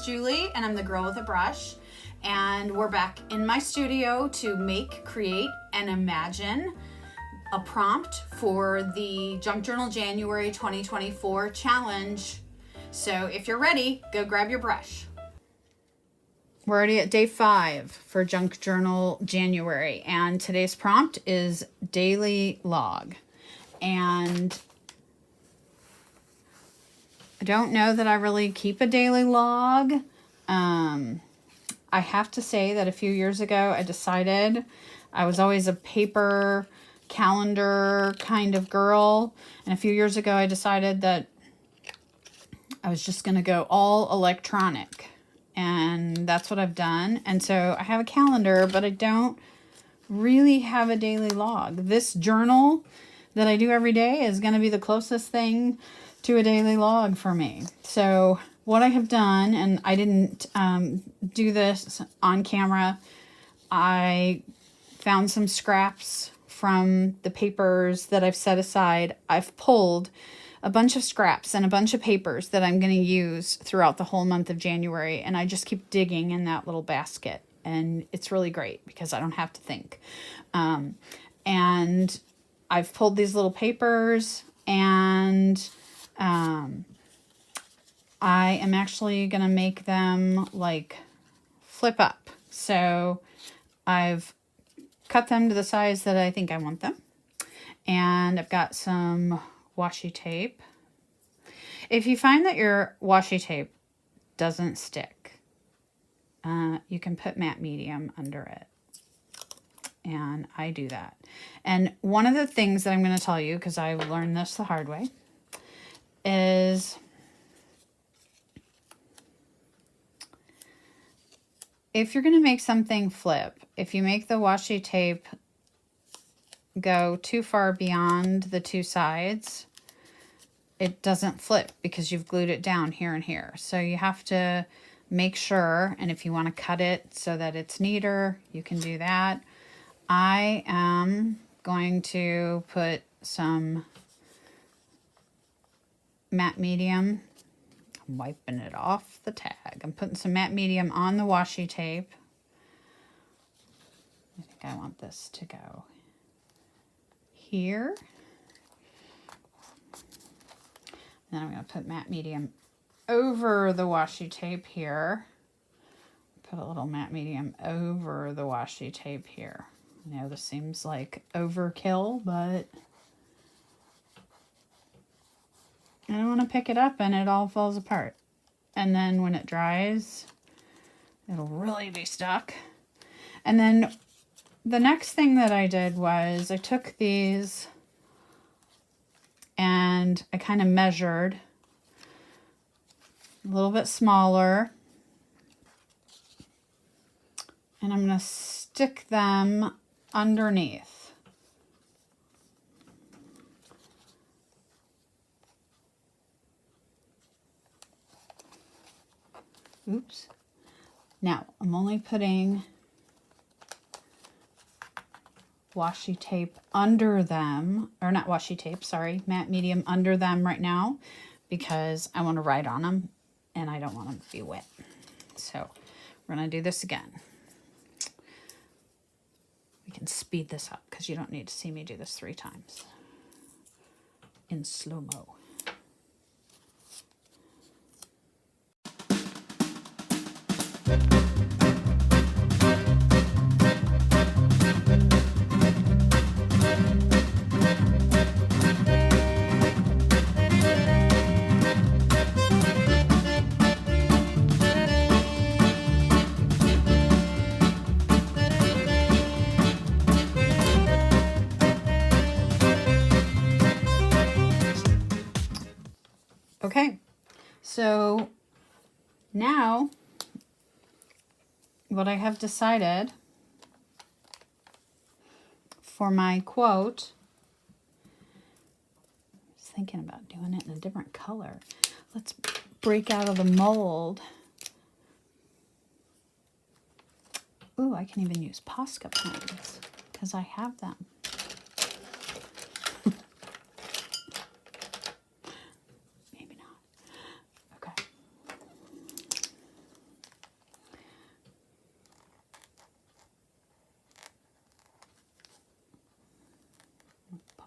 Julie, and I'm the girl with a brush. And we're back in my studio to make, create, and imagine a prompt for the Junk Journal January 2024 challenge. So if you're ready, go grab your brush. We're already at day 5 for Junk Journal January, and today's prompt is daily log. And I don't know that I really keep a daily log. I have to say that a few years ago I decided I was always a paper calendar kind of girl. And a few years ago I decided that I was just going to go all electronic. And that's what I've done. And so I have a calendar, but I don't really have a daily log. This journal that I do every day is going to be the closest thing to a daily log for me. So what I have done, and I didn't do this on camera, I found some scraps from the papers that I've set aside. I've pulled a bunch of scraps and a bunch of papers that I'm going to use throughout the whole month of January, and I just keep digging in that little basket, and it's really great because I don't have to think. And I've pulled these little papers, and I am actually going to make them like flip up. So I've cut them to the size that I think I want them. And I've got some washi tape. If you find that your washi tape doesn't stick, you can put matte medium under it. And I do that. And one of the things that I'm going to tell you, because I learned this the hard way, is if you're going to make something flip, if you make the washi tape go too far beyond the two sides, it doesn't flip because you've glued it down here and here. So you have to make sure, and if you want to cut it so that it's neater, you can do that. I am going to put some matte medium. I'm wiping it off the tag. I'm putting some matte medium on the washi tape. I think I want this to go here. Then I'm going to put matte medium over the washi tape here. Put a little matte medium over the washi tape here. I know this seems like overkill, but I don't want to pick it up and it all falls apart. And then when it dries, it'll really be stuck. And then the next thing that I did was I took these and I kind of measured a little bit smaller. And I'm going to stick them underneath. Oops. Now, I'm only putting washi tape under them, or not washi tape, sorry, matte medium under them right now because I want to write on them and I don't want them to be wet. So we're going to do this again. We can speed this up because you don't need to see me do this 3 times in slow-mo. Okay, so now what I have decided for my quote, I was thinking about doing it in a different color. Let's break out of the mold. Ooh, I can even use Posca pens because I have them. Maybe not. Okay.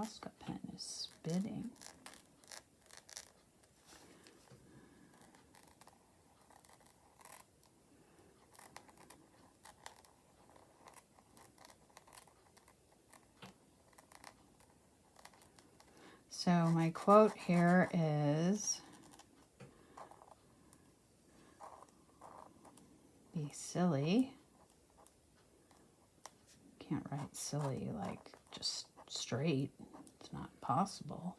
Posca pen is spitting. So my quote here is, be silly. Can't write silly like just straight. It's not possible.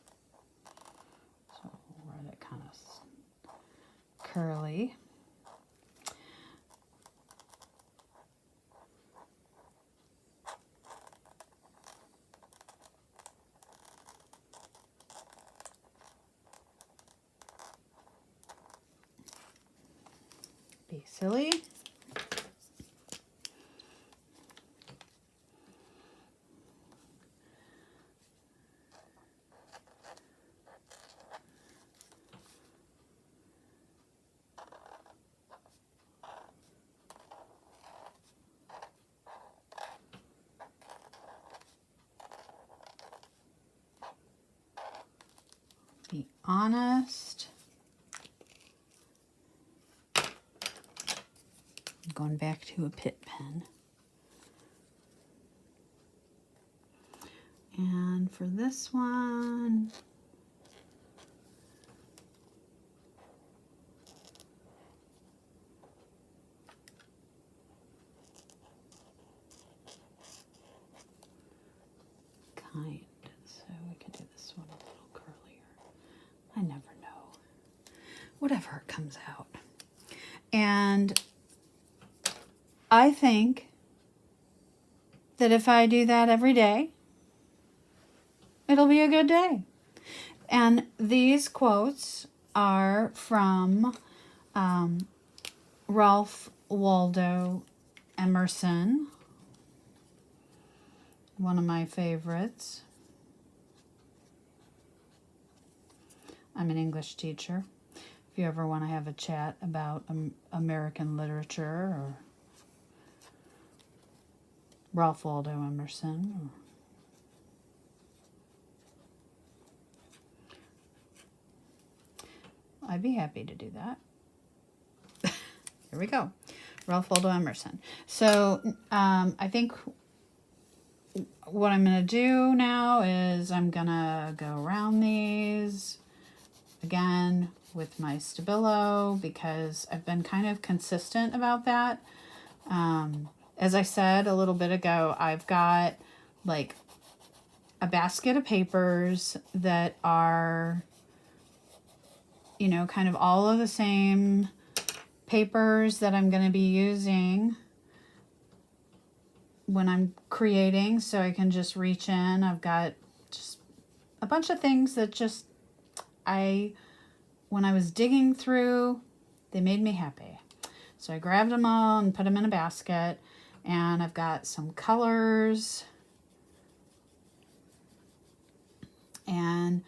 So we'll write it kind of curly. Be silly. Be honest. I'm going back to a Pitt pen. And for this one, kind. So we can do this one a little curlier. I never know. Whatever comes out. And I think that if I do that every day, it'll be a good day. And these quotes are from Ralph Waldo Emerson, one of my favorites. I'm an English teacher. If you ever want to have a chat about American literature or Ralph Waldo Emerson, I'd be happy to do that. Here we go. Ralph Waldo Emerson. So I think what I'm going to do now is I'm going to go around these again with my Stabilo because I've been kind of consistent about that. As I said a little bit ago, I've got like a basket of papers that are, you know, kind of all of the same papers that I'm going to be using when I'm creating, so I can just reach in. I've got just a bunch of things that just when I was digging through, they made me happy. So I grabbed them all and put them in a basket, and I've got some colors. And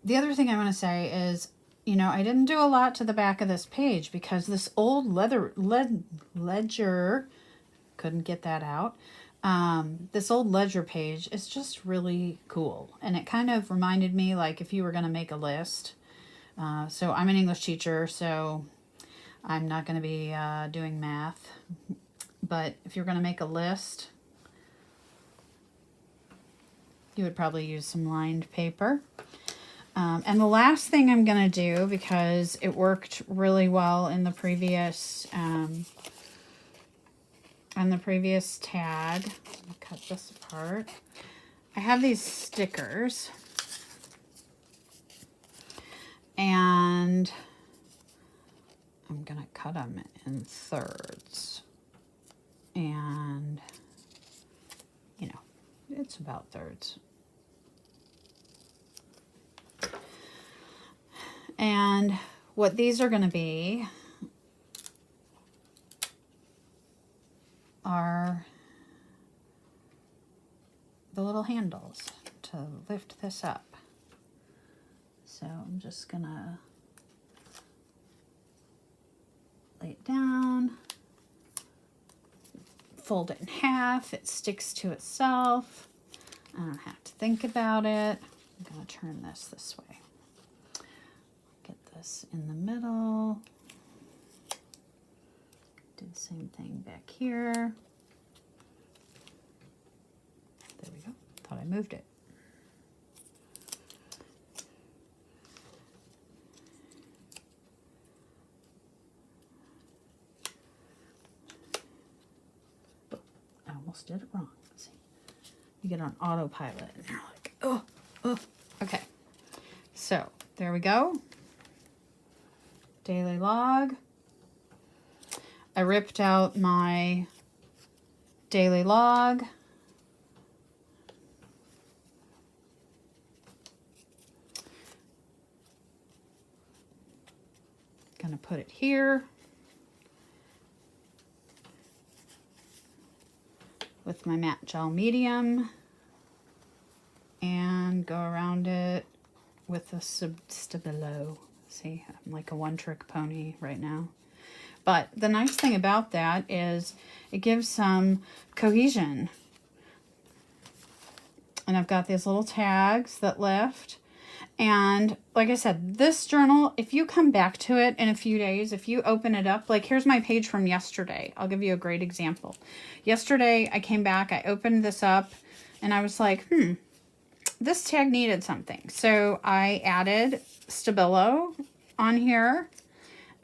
the other thing I want to say is, you know, I didn't do a lot to the back of this page because this old ledger, couldn't get that out. This old ledger page is just really cool. And it kind of reminded me like if you were going to make a list. So I'm an English teacher, so I'm not going to be doing math. But if you're going to make a list, you would probably use some lined paper. And the last thing I'm going to do, because it worked really well in the previous tag, let me cut this apart. I have these stickers, and I'm going to cut them in thirds. And, you know, it's about thirds. And what these are going to be are the little handles to lift this up. So I'm just going to lay it down, fold it in half, it sticks to itself, don't have to think about it. I'm going to turn this way. Get this in the middle. Do the same thing back here. There we go. Thought I moved it. I almost did it wrong. Let's see. You get on autopilot and you're like, oh. Okay. So there we go. Daily log. I ripped out my daily log. Gonna put it here with my matte gel medium and go around it with a Stabilo. See, I'm like a one-trick pony right now. But the nice thing about that is it gives some cohesion. And I've got these little tags that lift. And like I said, this journal, if you come back to it in a few days, if you open it up, like here's my page from yesterday. I'll give you a great example. Yesterday, I came back, I opened this up, and I was like, this tag needed something. So I added Stabilo on here,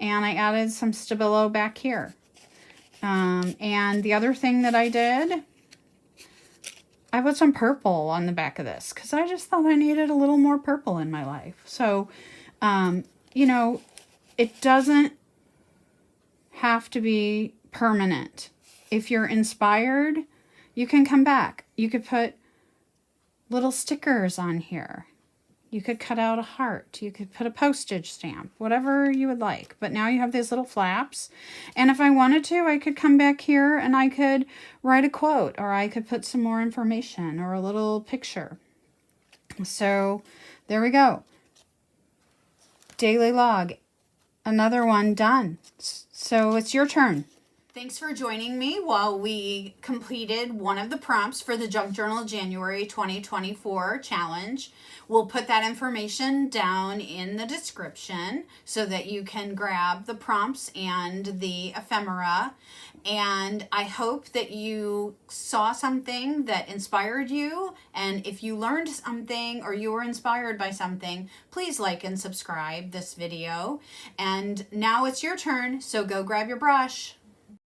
and I added some Stabilo back here. And the other thing that I did, I put some purple on the back of this because I just thought I needed a little more purple in my life. So, you know, it doesn't have to be permanent. If you're inspired, you can come back. You could put little stickers on here. You could cut out a heart. You could put a postage stamp, whatever you would like. But now you have these little flaps. And if I wanted to, I could come back here and I could write a quote, or I could put some more information or a little picture. So there we go. Daily log. Another one done. So it's your turn. Thanks for joining me while we completed one of the prompts for the Junk Journal January 2024 challenge. We'll put that information down in the description so that you can grab the prompts and the ephemera. And I hope that you saw something that inspired you. And if you learned something or you were inspired by something, please like and subscribe this video. And now it's your turn, so go grab your brush.